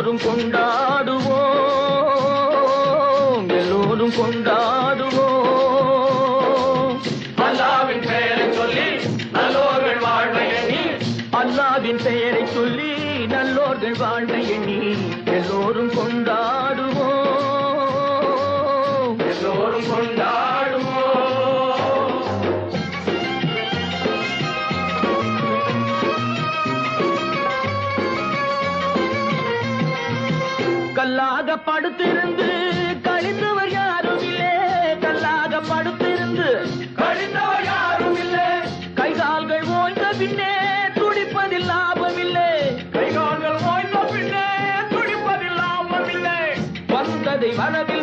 எல்லோரும் கொண்டாடுவோம், எல்லோரும் கொண்டாடுவோம். அல்லாவின் பெயரை சொல்லி நல்லோர்கள் வாழ்வை எண்ணி, அல்லாவின் பெயரை சொல்லி நல்லோர்கள் வாழ்வை எண்ணி எல்லோரும் கொண்டாடுவோம், எல்லோரும் கொண்டாடுவோம். கல்லாக படுத்திருந்து கழிந்தவர் யாரும் இல்லை, கல்லாக படுத்திருந்து கழிந்தவர் யாரும் இல்லை, கைகால்கள் ஓய்ந்த பின்னே துடிப்பதில் லாபமில்லை, கைகால்கள் ஓய்ந்த பின்னே துடிப்பதில் லாபமில்லை. வந்ததை வரவில்